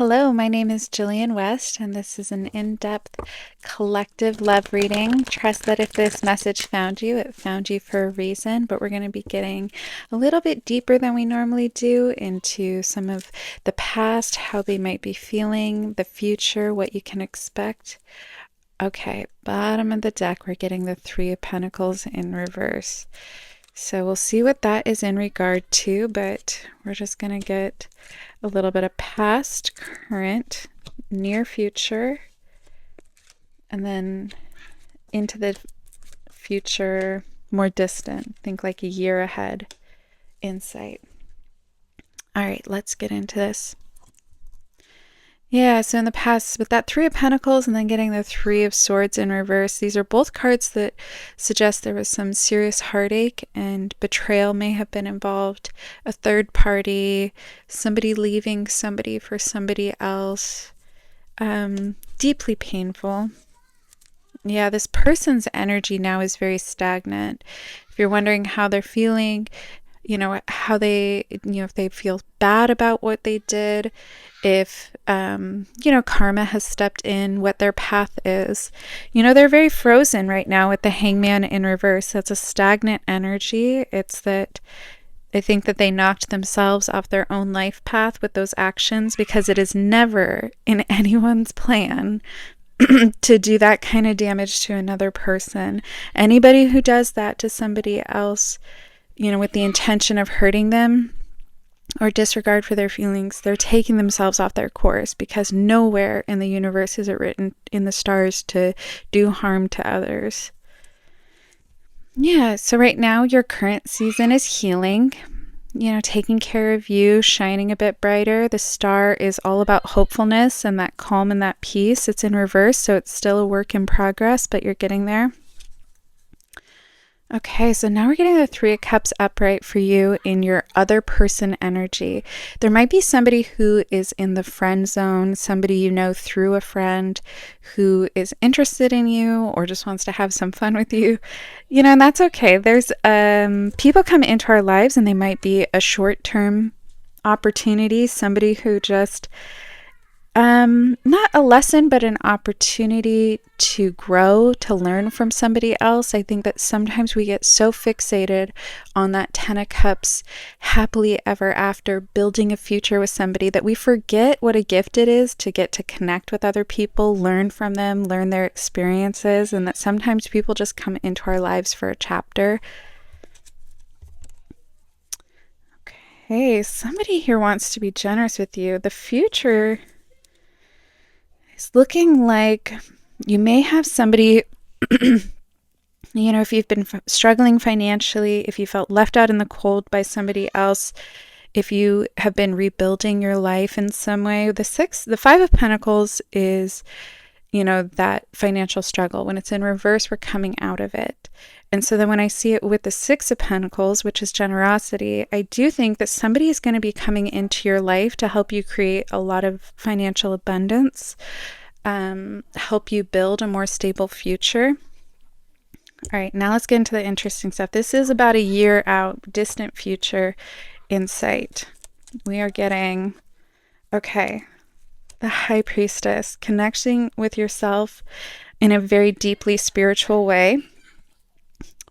Hello, my name is Jillian West, and this is an in-depth collective love reading. Trust that if this message found you, it found you for a reason, but we're going to be getting a little bit deeper than we normally do into some of the past, how they might be feeling, the future, what you can expect. Okay, bottom of the deck, we're getting the Three of Pentacles in reverse. So we'll see what that is in regard to, but we're just going to get a little bit of past, current, near future, and then into the future, more distant. Think like a year ahead insight. All right, let's get into this. Yeah, so in the past, with that Three of Pentacles and then getting the Three of Swords in reverse, these are both cards that suggest there was some serious heartache and betrayal may have been involved. A third party, somebody leaving somebody for somebody else. Deeply painful. Yeah, this person's energy now is very stagnant. If you're wondering how they're feeling, how they, if they feel bad about what they did, if, karma has stepped in, what their path is. They're very frozen right now with the Hangman in reverse. That's a stagnant energy. It's that I think that they knocked themselves off their own life path with those actions because it is never in anyone's plan to do that kind of damage to another person. Anybody who does that to somebody else, with the intention of hurting them or disregard for their feelings, they're taking themselves off their course because nowhere in the universe is it written in the stars to do harm to others. Yeah, so right now your current season is healing, taking care of you, shining a bit brighter. The star is all about hopefulness and that calm and that peace. It's in reverse, so it's still a work in progress, but you're getting there. Okay, so now we're getting the Three of Cups upright for you in your other person energy. There might be somebody who is in the friend zone, somebody you know through a friend who is interested in you or just wants to have some fun with you. And that's okay. There's people come into our lives and they might be a short-term opportunity, somebody who just not a lesson, but an opportunity to grow, to learn from somebody else. I think that sometimes we get so fixated on that Ten of Cups, happily ever after, building a future with somebody, that we forget what a gift it is to get to connect with other people, learn from them, learn their experiences, and that sometimes people just come into our lives for a chapter. Okay, somebody here wants to be generous with you. The future is looking like you may have somebody, if you've been struggling financially, if you felt left out in the cold by somebody else, if you have been rebuilding your life in some way. The Five of Pentacles is, that financial struggle. When it's in reverse, we're coming out of it. And so then when I see it with the Six of Pentacles, which is generosity, I do think that somebody is going to be coming into your life to help you create a lot of financial abundance, help you build a more stable future. All right, now let's get into the interesting stuff. This is about a year out, distant future insight. We are getting, the High Priestess, connecting with yourself in a very deeply spiritual way.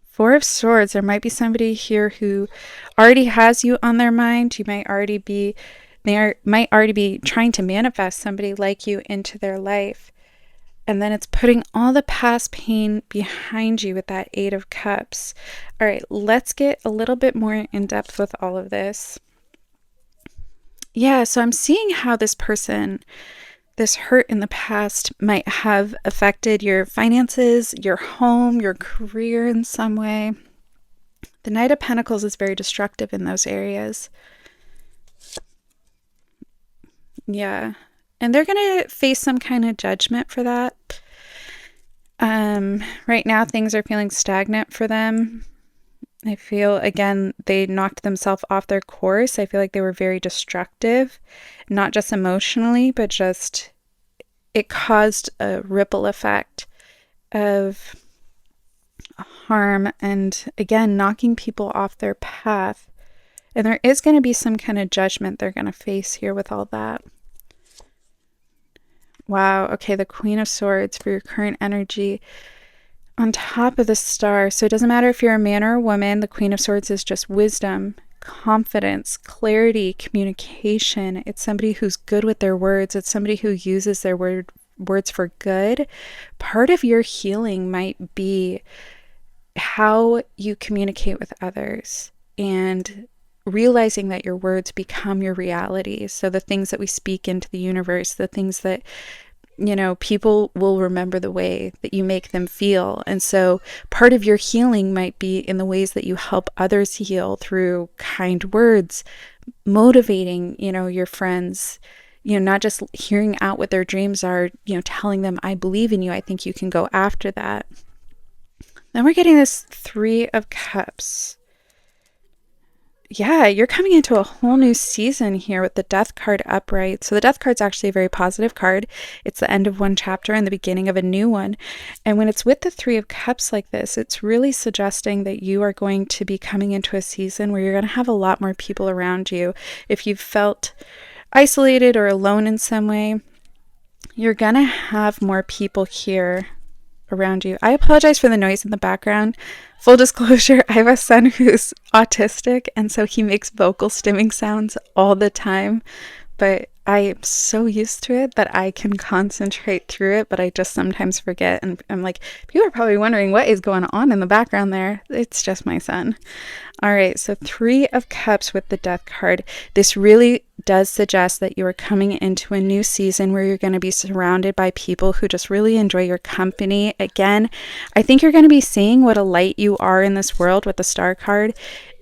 Four of Swords, there might be somebody here who already has you on their mind. They might already be trying to manifest somebody like you into their life. And then it's putting all the past pain behind you with that Eight of Cups. All right, let's get a little bit more in depth with all of this. Yeah, so I'm seeing how this hurt in the past might have affected your finances, your home, your career in some way. The Knight of Pentacles is very destructive in those areas. Yeah. And they're going to face some kind of judgment for that. Right now, things are feeling stagnant for them. I feel, again, they knocked themselves off their course. I feel like they were very destructive, not just emotionally, but just it caused a ripple effect of harm and, again, knocking people off their path. And there is going to be some kind of judgment they're going to face here with all that. Wow. Okay, the Queen of Swords for your current energy on top of the star. So it doesn't matter if you're a man or a woman, the Queen of Swords is just wisdom, confidence, clarity, communication. It's somebody who's good with their words. It's somebody who uses their words for good. Part of your healing might be how you communicate with others and realizing that your words become your reality. So the things that we speak into the universe, the things that people will remember the way that you make them feel. And so part of your healing might be in the ways that you help others heal through kind words, motivating, your friends, not just hearing out what their dreams are, telling them, I believe in you. I think you can go after that. Then we're getting this Three of Cups. Yeah, you're coming into a whole new season here with the Death card upright. So the Death card's actually a very positive card. It's the end of one chapter and the beginning of a new one. And when it's with the Three of Cups like this, it's really suggesting that you are going to be coming into a season where you're going to have a lot more people around you. If you've felt isolated or alone in some way, you're going to have more people here around you. I apologize for the noise in the background. Full disclosure, I have a son who's autistic, and so he makes vocal stimming sounds all the time, but I am so used to it that I can concentrate through it, but I just sometimes forget, and I'm like, people are probably wondering what is going on in the background there. It's just my son. All right, so Three of Cups with the Death card. This really does suggest that you are coming into a new season where you're going to be surrounded by people who just really enjoy your company. Again, I think you're going to be seeing what a light you are in this world with the Star card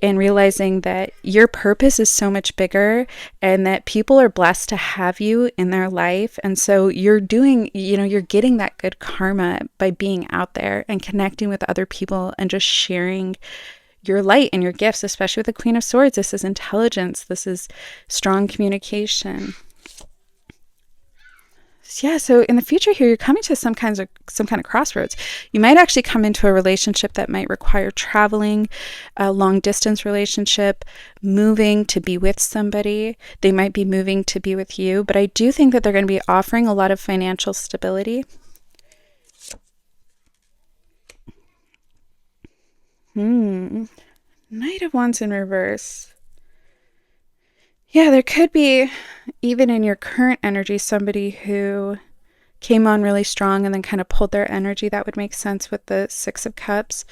and realizing that your purpose is so much bigger and that people are blessed to have you in their life. And so you're doing, you're getting that good karma by being out there and connecting with other people and just sharing your light and your gifts, especially with the Queen of Swords. This is intelligence. This is strong communication. Yeah, so in the future here, you're coming to some kind of crossroads. You might actually come into a relationship that might require traveling, a long distance relationship, moving to be with somebody. They might be moving to be with you, but I do think that they're going to be offering a lot of financial stability. Knight of Wands in reverse. Yeah, there could be, even in your current energy, somebody who came on really strong and then kind of pulled their energy. That would make sense with the Six of Cups.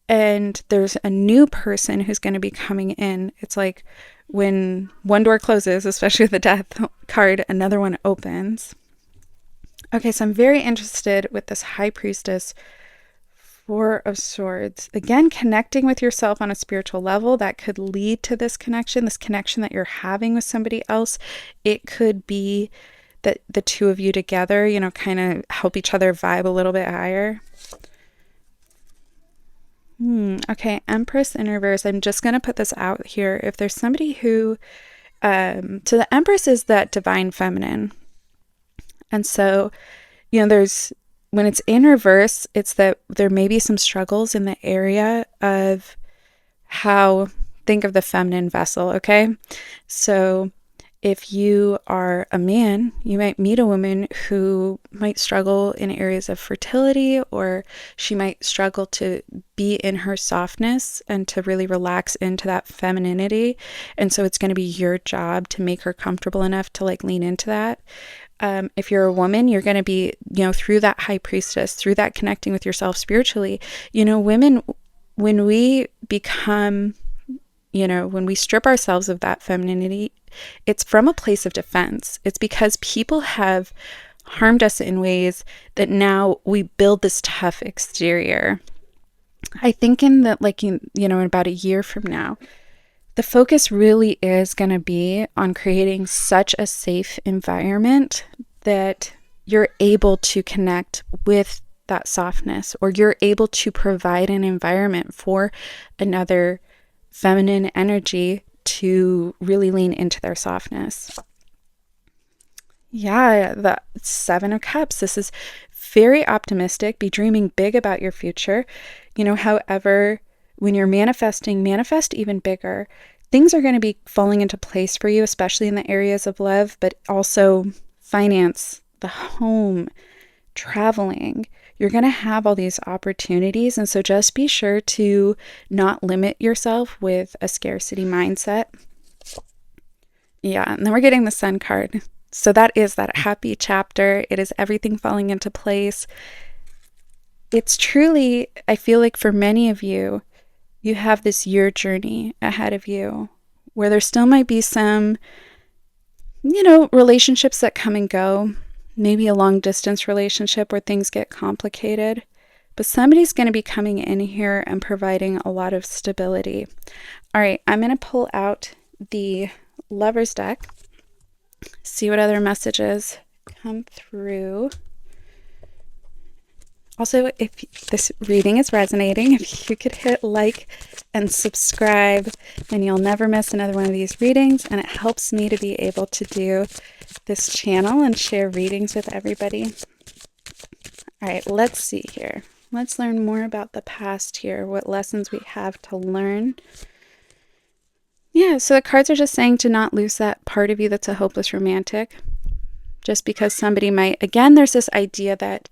And there's a new person who's going to be coming in. It's like when one door closes, especially with the Death card, another one opens. Okay, so I'm very interested with this High Priestess, Four of Swords. Again, connecting with yourself on a spiritual level that could lead to this connection that you're having with somebody else. It could be that the two of you together, kind of help each other vibe a little bit higher. Okay, Empress in reverse. I'm just going to put this out here. If there's somebody who, so the Empress is that divine feminine. And so, there's, when it's in reverse, it's that there may be some struggles in the area of think of the feminine vessel, okay? So if you are a man, you might meet a woman who might struggle in areas of fertility, or she might struggle to be in her softness and to really relax into that femininity. And so it's going to be your job to make her comfortable enough to lean into that. If you're a woman, you're going to be, through that High Priestess, through that connecting with yourself spiritually, women, when we become, when we strip ourselves of that femininity, it's from a place of defense. It's because people have harmed us in ways that now we build this tough exterior. I think in about a year from now, the focus really is going to be on creating such a safe environment that you're able to connect with that softness, or you're able to provide an environment for another feminine energy to really lean into their softness. Yeah, the Seven of Cups. This is very optimistic. Be dreaming big about your future. However, when you're manifesting, manifest even bigger. Things are going to be falling into place for you, especially in the areas of love, but also finance, the home, traveling. You're going to have all these opportunities. And so just be sure to not limit yourself with a scarcity mindset. Yeah, and then we're getting the Sun card. So that is that happy chapter. It is everything falling into place. It's truly, I feel like for many of you, you have this year journey ahead of you where there still might be some, relationships that come and go. Maybe a long distance relationship where things get complicated. But somebody's going to be coming in here and providing a lot of stability. All right, I'm going to pull out the Lover's deck, see what other messages come through. Also, if this reading is resonating, if you could hit like and subscribe, then you'll never miss another one of these readings, and it helps me to be able to do this channel and share readings with everybody. All right, let's see here. Let's learn more about the past here, what lessons we have to learn. Yeah, so the cards are just saying to not lose that part of you that's a hopeless romantic. Just because somebody might, again, there's this idea that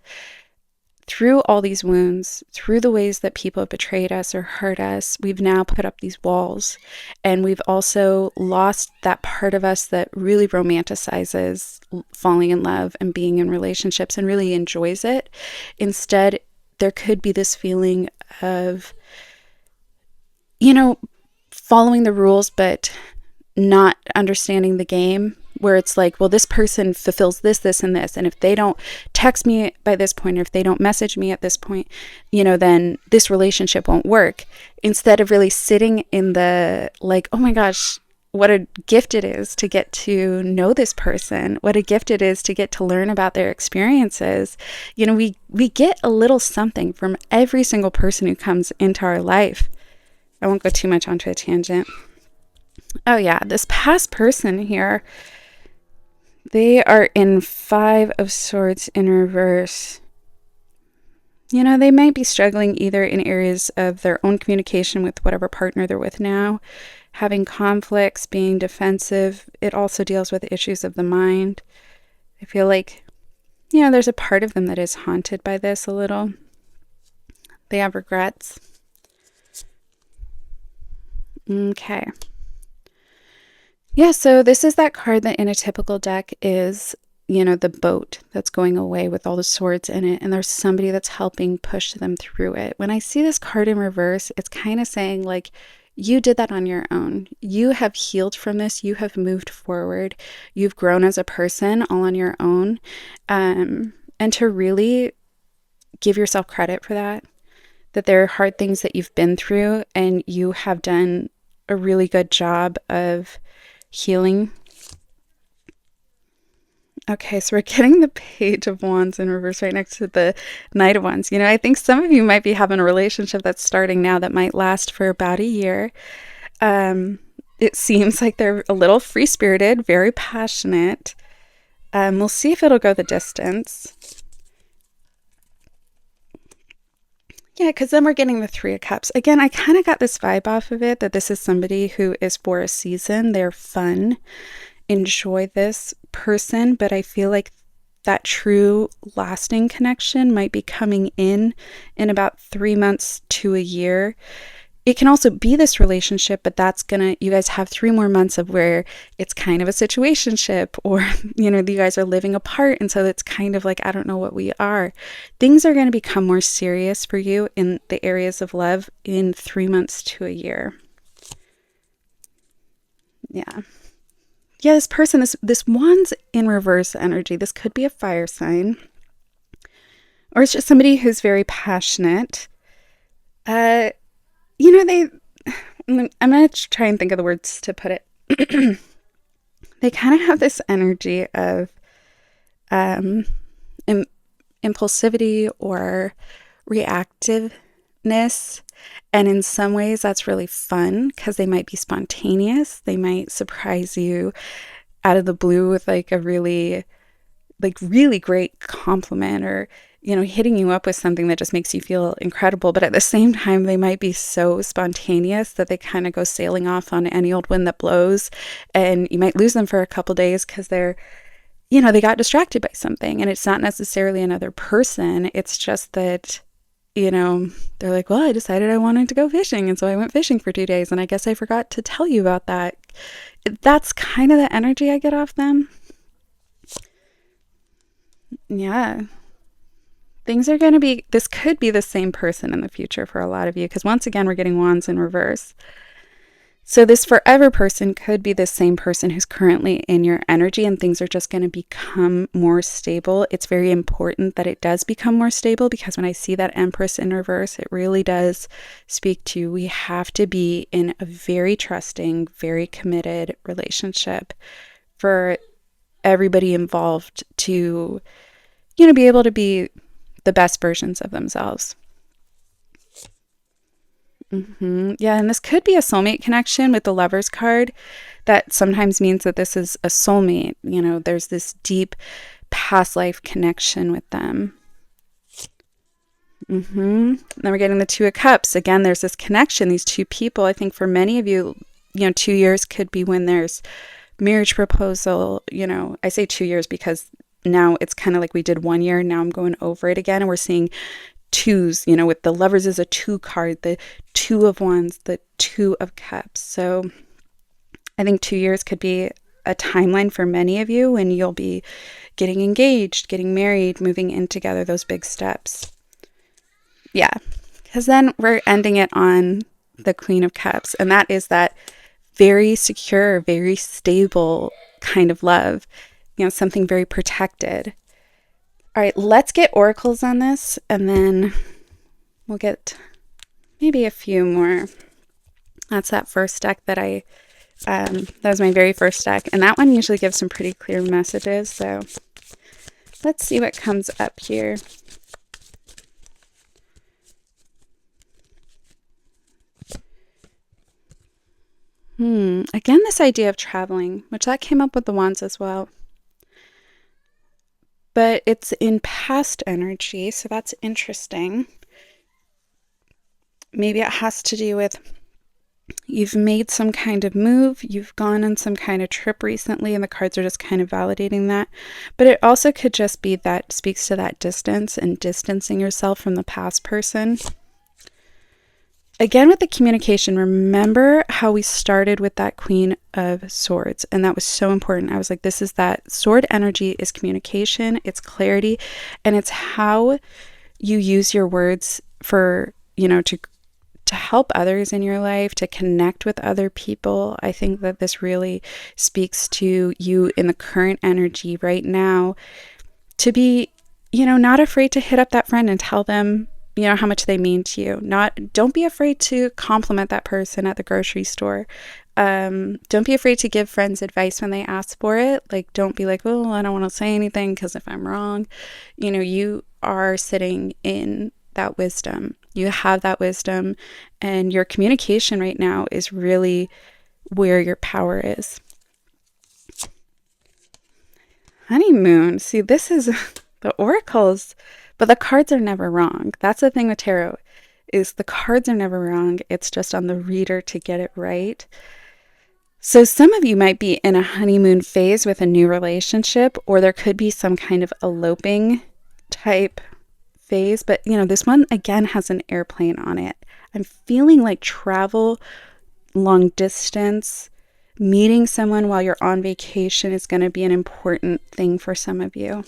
through all these wounds, through the ways that people have betrayed us or hurt us, we've now put up these walls. And we've also lost that part of us that really romanticizes falling in love and being in relationships and really enjoys it. Instead, there could be this feeling of, following the rules, but not understanding the game, where it's like, well, this person fulfills this, this, and this. And if they don't text me by this point, or if they don't message me at this point, then this relationship won't work. Instead of really sitting in the like, oh my gosh, what a gift it is to get to know this person. What a gift it is to get to learn about their experiences. We get a little something from every single person who comes into our life. I won't go too much onto a tangent. Oh yeah, this past person here, they are in 5 of Swords in reverse. They might be struggling either in areas of their own communication with whatever partner they're with now, having conflicts, being defensive. It also deals with issues of the mind. I feel like, there's a part of them that is haunted by this a little. They have regrets. Okay. Yeah, so this is that card that in a typical deck is, the boat that's going away with all the swords in it, and there's somebody that's helping push them through it. When I see this card in reverse, it's kind of saying like, you did that on your own. You have healed from this. You have moved forward. You've grown as a person all on your own. And to really give yourself credit for that there are hard things that you've been through, and you have done a really good job of healing. Okay, so we're getting the Page of Wands in reverse right next to the Knight of Wands. I think some of you might be having a relationship that's starting now that might last for about a year. It seems like they're a little free-spirited, very passionate. We'll see if it'll go the distance. Yeah, because then we're getting the 3 of Cups. Again, I kind of got this vibe off of it, that this is somebody who is for a season. They're fun. Enjoy this person, but I feel like that true lasting connection might be coming in about 3 months to a year. It can also be this relationship, but you guys have 3 more months of where it's kind of a situationship, or, you guys are living apart. And so it's kind of like, I don't know what we are. Things are going to become more serious for you in the areas of love in 3 months to a year. Yeah. Yeah, this person, this Wands in reverse energy, this could be a fire sign, or it's just somebody who's very passionate. I'm going to try and think of the words to put it. They kind of have this energy of impulsivity or reactiveness. And in some ways that's really fun because they might be spontaneous. They might surprise you out of the blue with like a really great compliment, or hitting you up with something that just makes you feel incredible. But at the same time, they might be so spontaneous that they kind of go sailing off on any old wind that blows, and you might lose them for a couple days because they're they got distracted by something, and it's not necessarily another person. It's just that, they're like, well, I decided I wanted to go fishing. And so I went fishing for 2 days. And I guess I forgot to tell you about that. That's kind of the energy I get off them. Yeah. Things are going to be, this could be the same person in the future for a lot of you. Because once again, we're getting wands in reverse. So this forever person could be the same person who's currently in your energy, and things are just going to become more stable. It's very important that it does become more stable, because when I see that Empress in reverse, it really does speak to, we have to be in a very trusting, very committed relationship for everybody involved to, be able to be the best versions of themselves. Yeah, and this could be a soulmate connection with the Lover's card. That sometimes means that this is a soulmate. There's this deep past life connection with them. Then we're getting the Two of Cups. Again, there's this connection, these two people. I think for many of you, 2 years could be when there's marriage proposal. I say 2 years because now it's kind of like we did 1 year. Now I'm going over it again, and we're seeing twos, with the Lovers is a 2 card, the Two of Wands, the Two of Cups. So I think 2 years could be a timeline for many of you when you'll be getting engaged, getting married, moving in together, those big steps. Yeah, because then we're ending it on the Queen of Cups, and that is that very secure, very stable kind of love, something very protected. All right, let's get oracles on this, and then we'll get maybe a few more. That's that first deck that that was my very first deck, and that one usually gives some pretty clear messages. So let's see what comes up here. Again, this idea of traveling, which that came up with the wands as well. But it's in past energy, so that's interesting. Maybe it has to do with you've made some kind of move, you've gone on some kind of trip recently, and the cards are just kind of validating that. But it also could just be that speaks to that distance and distancing yourself from the past person. Again, with the communication, remember how we started with that Queen of Swords, and that was so important. I was like, this is that sword energy is communication, it's clarity, and it's how you use your words for, to help others in your life, to connect with other people. I think that this really speaks to you in the current energy right now, to be, not afraid to hit up that friend and tell them how much they mean to you. Don't be afraid to compliment that person at the grocery store. Don't be afraid to give friends advice when they ask for it. Like, don't be like, oh, I don't want to say anything because if I'm wrong, you are sitting in that wisdom. You have that wisdom, and your communication right now is really where your power is. Honeymoon. See, this is the oracles. But the cards are never wrong. That's the thing with tarot, is the cards are never wrong. It's just on the reader to get it right. So some of you might be in a honeymoon phase with a new relationship, or there could be some kind of eloping type phase. But, this one, again, has an airplane on it. I'm feeling like travel, long distance, meeting someone while you're on vacation is going to be an important thing for some of you.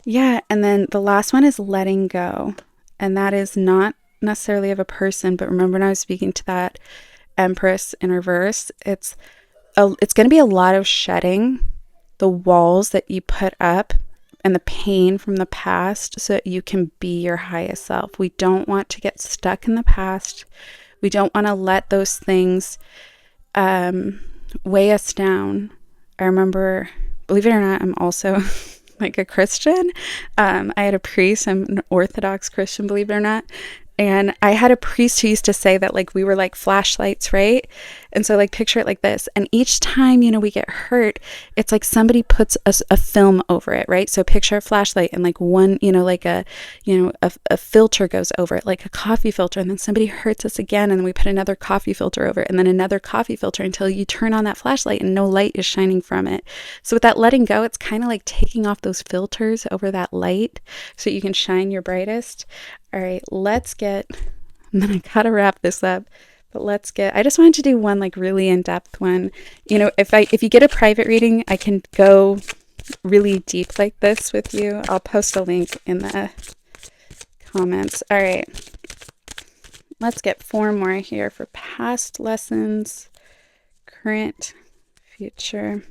Yeah, and then the last one is letting go. And that is not necessarily of a person, but remember when I was speaking to that Empress in reverse, it's going to be a lot of shedding the walls that you put up and the pain from the past so that you can be your highest self. We don't want to get stuck in the past. We don't want to let those things weigh us down. I remember, believe it or not, I'm also like a Christian. I had a priest. I'm an Orthodox Christian, believe it or not. And I had a priest who used to say that like we were like flashlights, right? And so like picture it like this. And each time, we get hurt, it's like somebody puts a film over it, right? So picture a flashlight and like one, like a filter goes over it, like a coffee filter. And then somebody hurts us again. And then we put another coffee filter over it and then another coffee filter until you turn on that flashlight and no light is shining from it. So with that letting go, it's kind of like taking off those filters over that light so you can shine your brightest. All right, and then I gotta wrap this up. But I just wanted to do one like really in-depth one. If you get a private reading, I can go really deep like this with you. I'll post a link in the comments. All right. Let's get 4 more here for past lessons, current, future.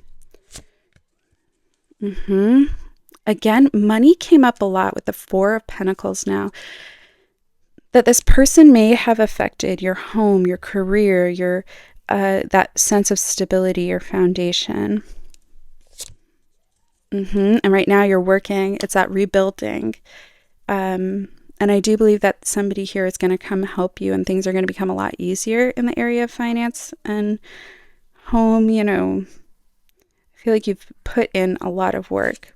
Again, money came up a lot with the 4 of Pentacles now. That this person may have affected your home, your career, your that sense of stability, your foundation. And right now you're working. It's that rebuilding. And I do believe that somebody here is going to come help you and things are going to become a lot easier in the area of finance and home. I feel like you've put in a lot of work.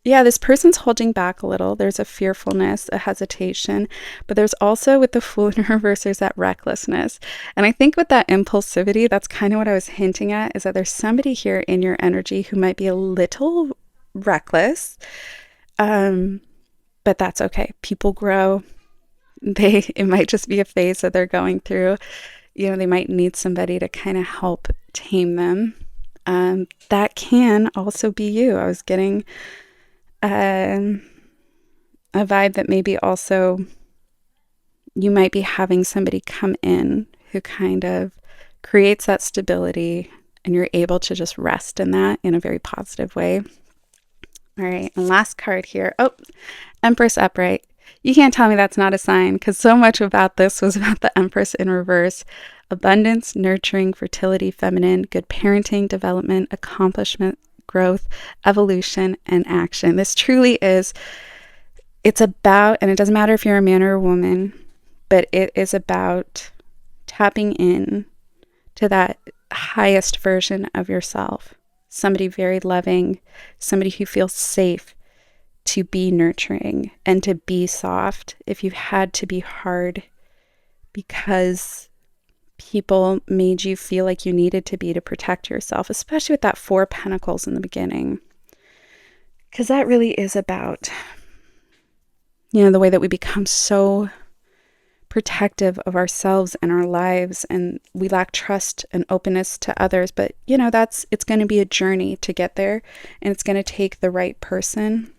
Yeah, this person's holding back a little. There's a fearfulness, a hesitation, but there's also with the Fool in reverse, there's that recklessness. And I think with that impulsivity, that's kind of what I was hinting at, is that there's somebody here in your energy who might be a little reckless, but that's okay. People grow. It might just be a phase that they're going through. They might need somebody to kind of help tame them. That can also be you. I was getting a vibe that maybe also you might be having somebody come in who kind of creates that stability and you're able to just rest in that in a very positive way. All right, and last card here. Oh, Empress upright. You can't tell me that's not a sign, because so much about this was about the Empress in reverse. Abundance, nurturing, fertility, feminine, good parenting, development, accomplishment, growth, evolution, and action. This truly is, it's about, and it doesn't matter if you're a man or a woman, but it is about tapping in to that highest version of yourself. Somebody very loving, somebody who feels safe to be nurturing and to be soft if you've had to be hard because people made you feel like you needed to be to protect yourself, especially with that 4 Pentacles in the beginning. Because that really is about, the way that we become so protective of ourselves and our lives, and we lack trust and openness to others. But, it's going to be a journey to get there, and it's going to take the right person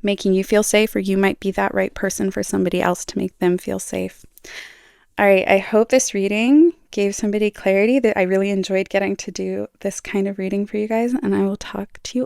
making you feel safe, or you might be that right person for somebody else to make them feel safe. All right, I hope this reading gave somebody clarity. That I really enjoyed getting to do this kind of reading for you guys, and I will talk to you